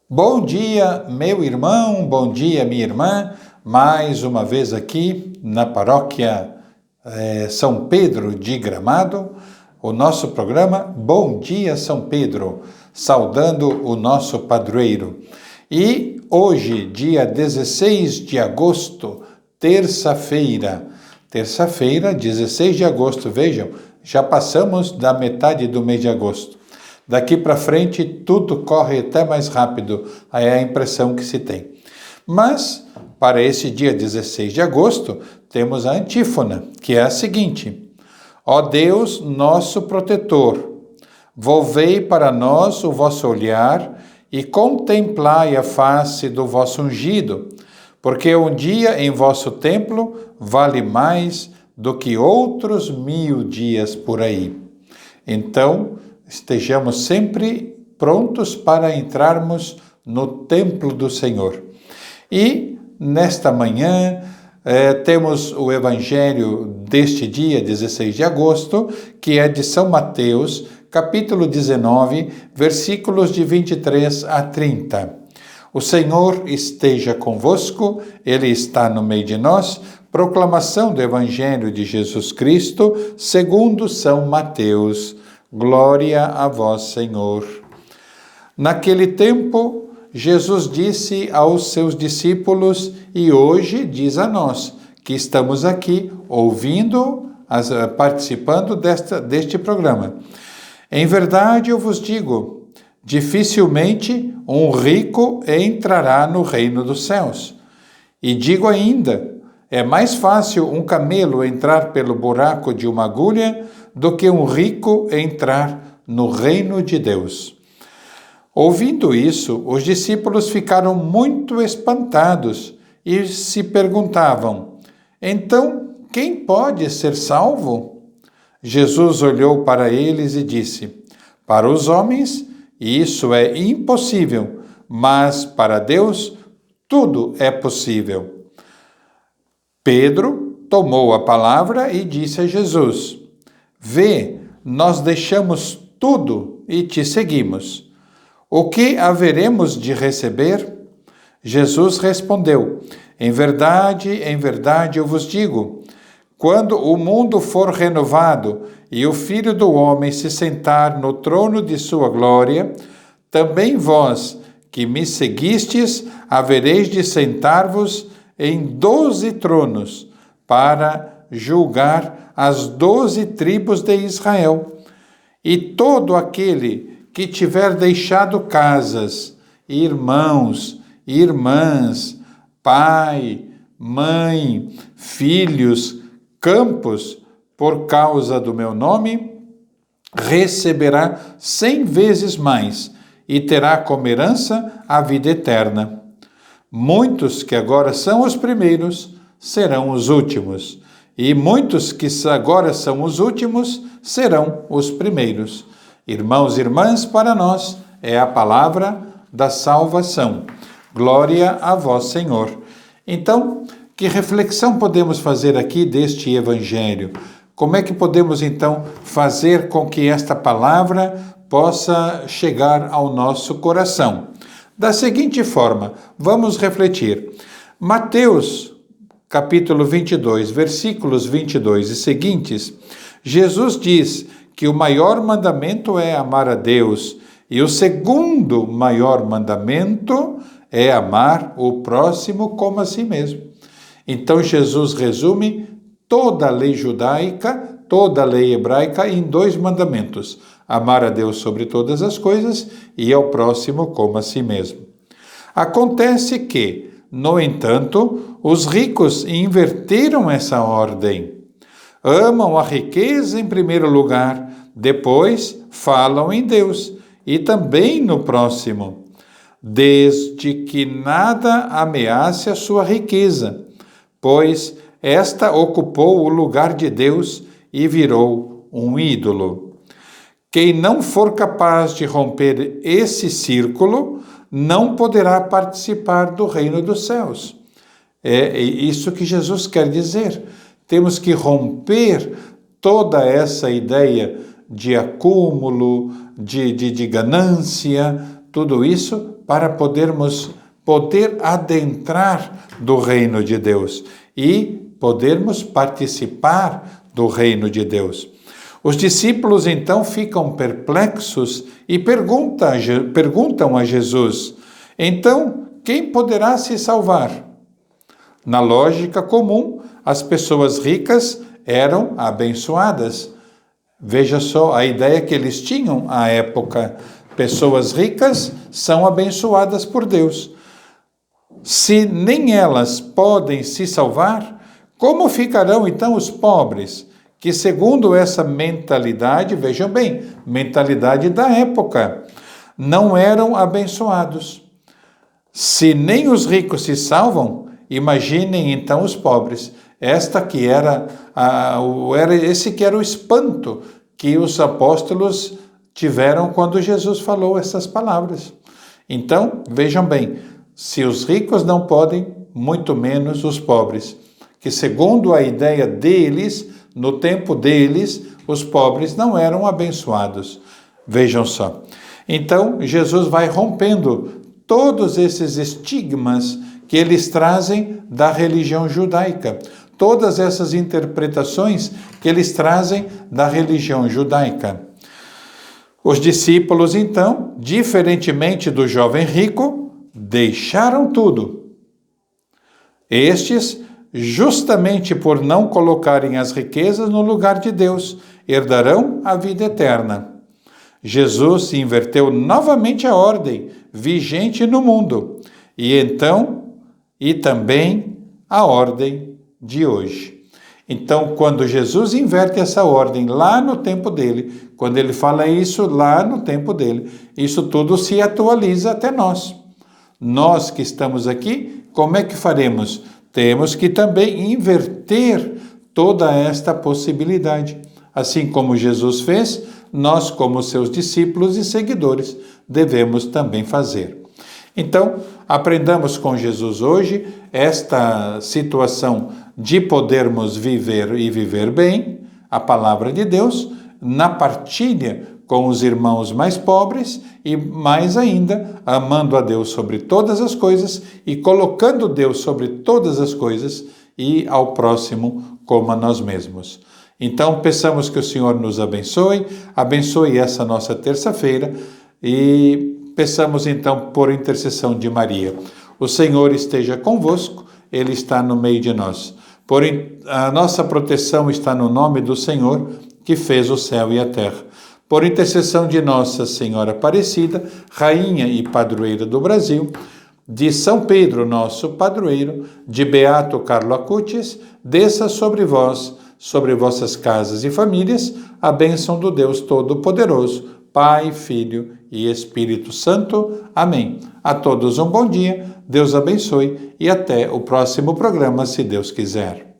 Bom dia, meu irmão, bom dia, minha irmã. Mais uma vez aqui na paróquia São Pedro de Gramado, o nosso programa Bom Dia São Pedro, saudando o nosso padroeiro. E hoje, dia 16 de agosto, terça-feira, 16 de agosto, vejam, já passamos da metade do mês de agosto. Daqui para frente, tudo corre até mais rápido, é a impressão que se tem. Mas, para esse dia 16 de agosto, temos a antífona, que é a seguinte: Ó Deus, nosso protetor, volvei para nós o vosso olhar e contemplai a face do vosso ungido, porque um dia em vosso templo vale mais do que outros 1000 dias por aí. Então, estejamos sempre prontos para entrarmos no templo do Senhor. E nesta manhã temos o evangelho deste dia, 16 de agosto, que é de São Mateus, capítulo 19, versículos de 23 a 30. O Senhor esteja convosco, Ele está no meio de nós. Proclamação do evangelho de Jesus Cristo, segundo São Mateus. Glória a vós, Senhor. Naquele tempo, Jesus disse aos seus discípulos, e hoje diz a nós, que estamos aqui ouvindo, participando deste programa. Em verdade eu vos digo, dificilmente um rico entrará no reino dos céus. E digo ainda, é mais fácil um camelo entrar pelo buraco de uma agulha do que um rico entrar no reino de Deus. Ouvindo isso, os discípulos ficaram muito espantados e se perguntavam: então, quem pode ser salvo? Jesus olhou para eles e disse: para os homens, isso é impossível, mas para Deus, tudo é possível. Pedro tomou a palavra e disse a Jesus: vê, nós deixamos tudo e te seguimos. O que haveremos de receber? Jesus respondeu: em verdade eu vos digo, quando o mundo for renovado e o Filho do Homem se sentar no trono de sua glória, também vós, que me seguistes, havereis de sentar-vos em 12 tronos, para julgar as 12 tribos de Israel. E todo aquele que tiver deixado casas, irmãos, irmãs, pai, mãe, filhos, campos, por causa do meu nome, receberá 100 vezes mais e terá como herança a vida eterna. Muitos que agora são os primeiros serão os últimos, e muitos que agora são os últimos serão os primeiros. Irmãos e irmãs, para nós é a palavra da salvação. Glória a vós, Senhor. Então, que reflexão podemos fazer aqui deste evangelho? Como é que podemos, então, fazer com que esta palavra possa chegar ao nosso coração? Da seguinte forma, vamos refletir. Mateus, capítulo 22, versículos 22 e seguintes, Jesus diz que o maior mandamento é amar a Deus e o segundo maior mandamento é amar o próximo como a si mesmo. Então Jesus resume toda a lei judaica, toda a lei hebraica em 2 mandamentos: amar a Deus sobre todas as coisas e ao próximo como a si mesmo. Acontece que, no entanto, os ricos inverteram essa ordem. Amam a riqueza em primeiro lugar, depois falam em Deus e também no próximo, desde que nada ameace a sua riqueza, pois esta ocupou o lugar de Deus e virou um ídolo. Quem não for capaz de romper esse círculo não poderá participar do reino dos céus. É isso que Jesus quer dizer. Temos que romper toda essa ideia de acúmulo, de ganância, tudo isso para poder adentrar do reino de Deus e podermos participar do reino de Deus. Os discípulos então ficam perplexos e perguntam a Jesus: então, quem poderá se salvar? Na lógica comum, as pessoas ricas eram abençoadas. Veja só a ideia que eles tinham à época. Pessoas ricas são abençoadas por Deus. Se nem elas podem se salvar, como ficarão então os pobres? Que segundo essa mentalidade, vejam bem, mentalidade da época, não eram abençoados. Se nem os ricos se salvam, imaginem então os pobres. Esse que era o espanto que os apóstolos tiveram quando Jesus falou essas palavras. Então, vejam bem, se os ricos não podem, muito menos os pobres. Que segundo a ideia deles, no tempo deles, os pobres não eram abençoados. Vejam só. Então, Jesus vai rompendo todos esses estigmas que eles trazem da religião judaica. Todas essas interpretações que eles trazem da religião judaica. Os discípulos, então, diferentemente do jovem rico, deixaram tudo. Estes, justamente por não colocarem as riquezas no lugar de Deus, herdarão a vida eterna. Jesus inverteu novamente a ordem vigente no mundo, e também a ordem de hoje. Então, quando Jesus inverte essa ordem lá no tempo dele, quando ele fala isso lá no tempo dele, isso tudo se atualiza até nós. Nós que estamos aqui, como é que faremos? Temos que também inverter toda esta possibilidade. Assim como Jesus fez, nós, como seus discípulos e seguidores, devemos também fazer. Então, aprendamos com Jesus hoje esta situação de podermos viver e viver bem a palavra de Deus na partilha com os irmãos mais pobres e, mais ainda, amando a Deus sobre todas as coisas e colocando Deus sobre todas as coisas e ao próximo como a nós mesmos. Então, peçamos que o Senhor nos abençoe essa nossa terça-feira e peçamos então por intercessão de Maria. O Senhor esteja convosco, Ele está no meio de nós. A nossa proteção está no nome do Senhor, que fez o céu e a terra. Por intercessão de Nossa Senhora Aparecida, Rainha e Padroeira do Brasil, de São Pedro, nosso padroeiro, de Beato Carlo Acutis, desça sobre vós, sobre vossas casas e famílias, a bênção do Deus Todo-Poderoso, Pai, Filho e Espírito Santo. Amém. A todos um bom dia, Deus abençoe e até o próximo programa, se Deus quiser.